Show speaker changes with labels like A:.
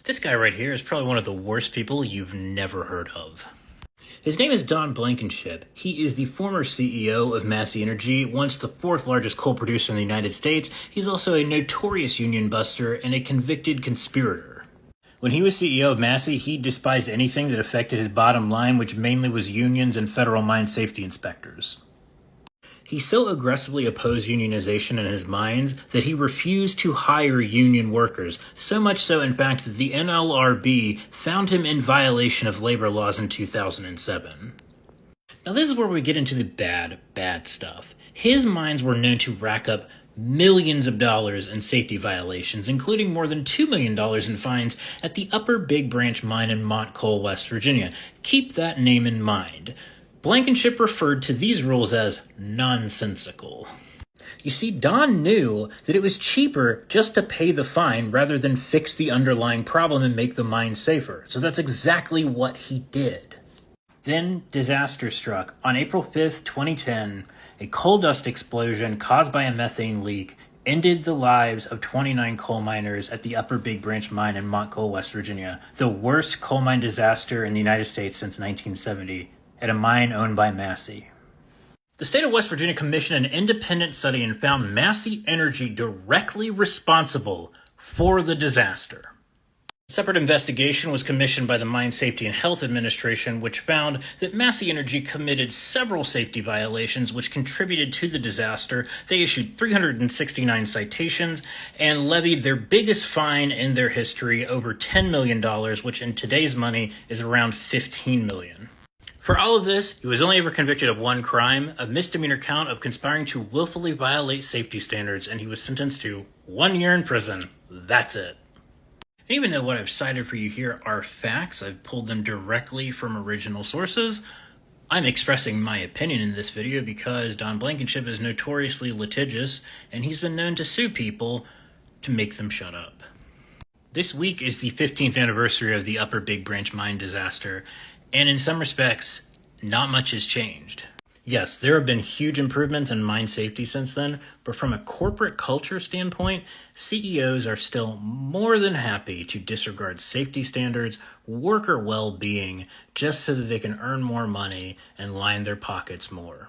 A: This guy right here is probably one of the worst people you've never heard of. His name is Don Blankenship. He is the former CEO of Massey Energy, once the fourth largest coal producer in the United States. He's also a notorious union buster and a convicted conspirator. When he was CEO of Massey, he despised anything that affected his bottom line, which mainly was unions and federal mine safety inspectors. He so aggressively opposed unionization in his mines that he refused to hire union workers, so much so, in fact, that the NLRB found him in violation of labor laws in 2007. Now this is where we get into the bad stuff. His mines were known to rack up millions of dollars in safety violations, including more than $2 million in fines at the Upper Big Branch mine in Montcoal, West Virginia. Keep that name in mind. Blankenship referred to these rules as nonsensical. You see, Don knew that it was cheaper just to pay the fine rather than fix the underlying problem and make the mine safer. So that's exactly what he did. Then disaster struck. On April 5th, 2010, a coal dust explosion caused by a methane leak ended the lives of 29 coal miners at the Upper Big Branch mine in Montcoal, West Virginia, the worst coal mine disaster in the United States since 1970. At a mine owned by Massey. The state of West Virginia commissioned an independent study and found Massey Energy directly responsible for the disaster. A separate investigation was commissioned by the Mine Safety and Health Administration, which found that Massey Energy committed several safety violations which contributed to the disaster. They issued 369 citations and levied their biggest fine in their history, over $10 million, which in today's money is around $15 million. For all of this, he was only ever convicted of one crime, a misdemeanor count of conspiring to willfully violate safety standards, and he was sentenced to 1 year in prison. That's it. And even though what I've cited for you here are facts, I've pulled them directly from original sources, I'm expressing my opinion in this video because Don Blankenship is notoriously litigious, and he's been known to sue people to make them shut up. This week is the 15th anniversary of the Upper Big Branch mine disaster, and in some respects, not much has changed. Yes, there have been huge improvements in mine safety since then, but from a corporate culture standpoint, CEOs are still more than happy to disregard safety standards, worker well-being, just so that they can earn more money and line their pockets more.